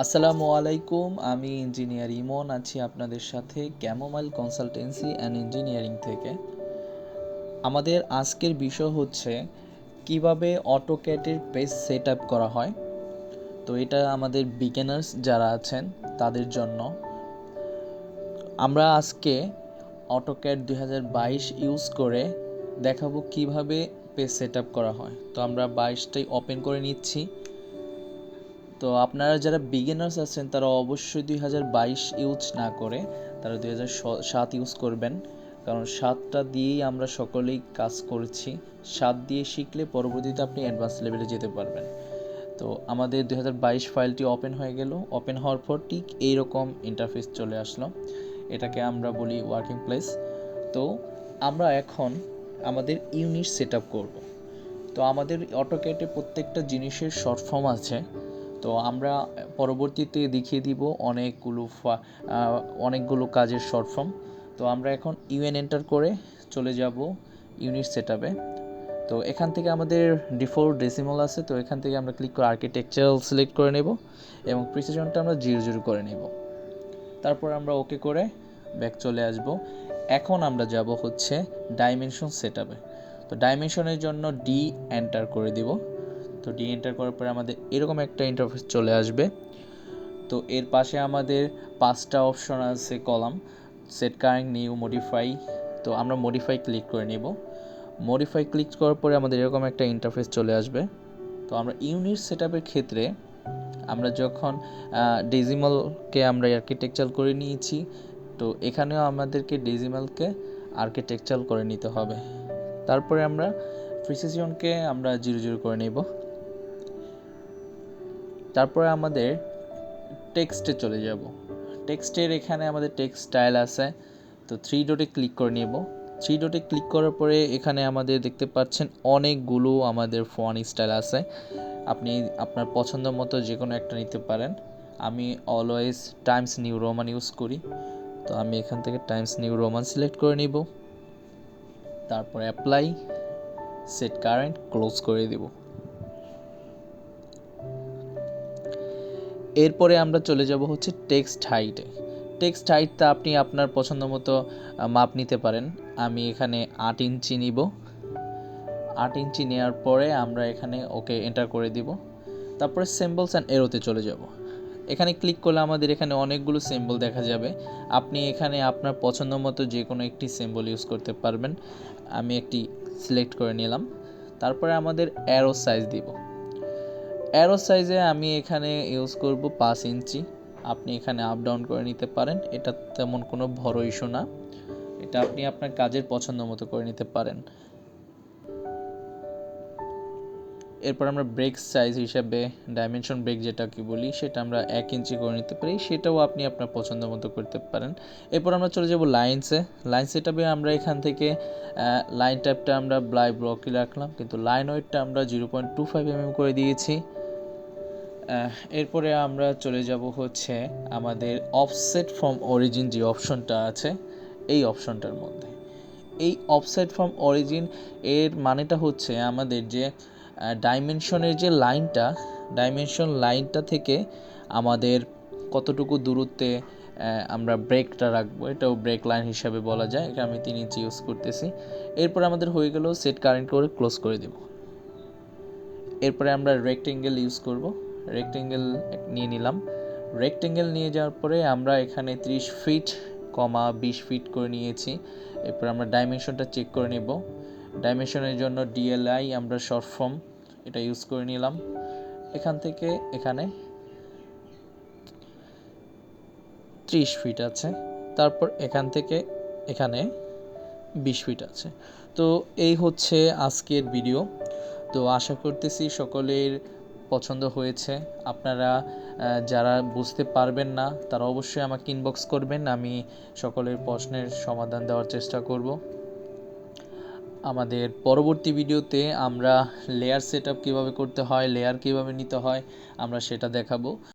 আসসালামু আলাইকুম, আমি ইঞ্জিনিয়ার ইমন আছি আপনাদের সাথে ক্যামোমাইল কনসালটেন্সি অ্যান্ড ইঞ্জিনিয়ারিং থেকে। আমাদের আজকের বিষয় হচ্ছে কিভাবে অটোক্যাডের পেজ সেট আপ করা হয়। তো এটা আমাদের বিগিনার্স যারা আছেন তাদের জন্য। আমরা আজকে অটোক্যাড 2022 ইউজ করে দেখাবো কিভাবে পেজ সেট আপ করা হয়। তো আমরা 22টাই ওপেন করে নিচ্ছি। তো আপনারা যারা বিগিনার্স আছেন তারা অবশ্যই 2022 ইউজ না করে তারা 2007 ইউজ করবেন, কারণ 7টা দিয়েই আমরা সকলেই কাজ করেছি। 7 দিয়ে শিখলে পরবর্তীতে আপনি অ্যাডভান্স লেভেলে যেতে পারবেন। তো আমাদের 2022 ফাইলটি ওপেন হয়ে গেল। ওপেন হওয়ার পর ঠিক এইরকম ইন্টারফেস চলে আসলো। এটাকে আমরা বলি ওয়ার্কিং প্লেস। তো আমরা এখন আমাদের ইউনিট সেট আপ করবো। তো আমাদের অটোক্যাডে প্রত্যেকটা জিনিসের শর্ট ফর্ম আছে। তো আমরা পরবর্তীতে দেখিয়ে দিব অনেকগুলো কাজের শর্ট ফর্ম। তো আমরা এখন ইউএন এন্টার করে চলে যাব ইউনিট সেট আপে। তো এখান থেকে আমাদের ডিফল্ট ডেসিমাল আছে, তো এখান থেকে আমরা ক্লিক করে আর্কিটেকচারাল সিলেক্ট করে নেব এবং প্রিসিশনটা আমরা 00 করে নেব। তারপর আমরা ওকে করে ব্যাক চলে আসব। এখন আমরা যাব হচ্ছে ডাইমেনশন সেট আপে। তো ডাইমেনশনের জন্য ডি এন্টার করে দিব। তো ডি এন্টার করার পরে আমাদের এরকম একটা ইন্টারফেস চলে আসবে। তো এর পাশে আমাদের 5টা অপশন আছে column, set current, new, modify. তো আমরা মডিফাই ক্লিক করে নেব। মডিফাই ক্লিক করার পরে আমাদের এরকম একটা ইন্টারফেস চলে আসবে। তো আমরা ইউনিট সেট আপের ক্ষেত্রে আমরা যখন ডেসিমালকে আমরা আর্কিটেকচার করে নিয়েছি, তো এখানেও আমাদেরকে ডেসিমালকে আর্কিটেকচার করে নিতে হবে। তারপরে আমরা প্রিসিশনকে আমরা 00 করে নেব। তারপরে আমাদের টেক্সটে চলে যাব। টেক্সটের এখানে আমাদের টেক্সট স্টাইল আছে, তো 3 ডটে ক্লিক করে নেব। 3 ডটে ক্লিক করার পরে এখানে আমাদের দেখতে পাচ্ছেন অনেকগুলো আমাদের ফন্ট স্টাইল আছে। আপনি আপনার পছন্দ মতো যে কোনো একটা নিতে পারেন। আমি always Times new Roman use করি, তো আমি এখান থেকে টাইমস নিউ রোমান সিলেক্ট করে নিব। তারপর অ্যাপ্লাই, সেট কারেন্ট, ক্লোজ করে দেব। এরপরে আমরা চলে যাব হচ্ছে টেক্সট হাইটে। টেক্সট হাইটটা আপনি আপনার পছন্দ মতো মাপ নিতে পারেন। আমি এখানে 8 ইঞ্চি নিব। 8 ইঞ্চি নেওয়ার পরে আমরা এখানে ওকে এন্টার করে দিব। তারপরে সিম্বলস অ্যান্ড এরোতে চলে যাব। এখানে ক্লিক করলে আমাদের এখানে অনেকগুলো সিম্বল দেখা যাবে। আপনি এখানে আপনার পছন্দ মতো যে কোনো একটি সিম্বল ইউজ করতে পারবেন। আমি একটি সিলেক্ট করে নিলাম। তারপরে আমাদের অ্যারো সাইজ দিব। অ্যারো সাইজে আমি এখানে ইউজ করব 5 ইঞ্চি। আপনি এখানে আপ ডাউন করে নিতে পারেন, এটা তেমন কোনো বড় ইস্যু না। এটা আপনি আপনার কাজের পছন্দ মতো করে নিতে পারেন। এরপর আমরা ব্রেক সাইজ হিসাবে ডাইমেনশন ব্রেক যেটাকে বলি সেটা আমরা 1 ইঞ্চি করে নিতে পারি, সেটাও আপনি আপনার পছন্দ মতো করতে পারেন। এরপর আমরা চলে যাব লাইনসে। লাইন সেটআপে আমরা এখান থেকে লাইন ট্যাপটা আমরা ব্লকই রাখলাম, কিন্তু লাইন ওয়েটটা আমরা 0.25 mm করে দিয়েছি। এরপরে আমরা চলে যাব হচ্ছে আমাদের অফসেট ফ্রম অরিজিন যে অপশনটা আছে এই অপশনটার মধ্যে। এই অফসেট ফ্রম অরিজিন এর মানেটা হচ্ছে আমাদের যে ডাইমেনশনের যে ডাইমেনশন লাইনটা থেকে আমাদের কতটুকু দূরত্বে আমরা ব্রেকটা রাখবো, এটাও ব্রেক লাইন হিসাবে বলা যায়। এটা আমি 3 ইঞ্চি ইউজ করতেছি। এরপরে আমাদের হয়ে গেল সেট কারেন্ট করে ক্লোজ করে দেব। এরপরে আমরা রেক্টেঙ্গেল ইউজ করব। রেক্টেঙ্গেল নিয়ে নিলাম। রেক্টেঙ্গেল নিয়ে যাওয়ার পরে আমরা এখানে 30 ফিট, 20 ফিট করে নিয়েছি। এরপর আমরা ডাইমেনশনটা চেক করে নেব। ডাইমেনশনের জন্য ডিএলআই আমরা শর্ট ফর্ম এটা ইউজ করে নিলাম। এখান থেকে এখানে 30 ফিট আছে। তারপর এখান থেকে এখানে 20 ফিট আছে। তো এই হচ্ছে আজকের ভিডিও। তো আশা করতেছি সকলের পছন্দ হয়েছে। আপনারা যারা বুঝতে পারবেন না তারা অবশ্যই আমাকে ইনবক্স করবেন, আমি সকলের প্রশ্নের সমাধান দেওয়ার চেষ্টা করব। আমাদের পরবর্তী ভিডিওতে আমরা লেয়ার সেটআপ কীভাবে করতে হয়, লেয়ার কীভাবে নিতে হয় আমরা সেটা দেখাবো।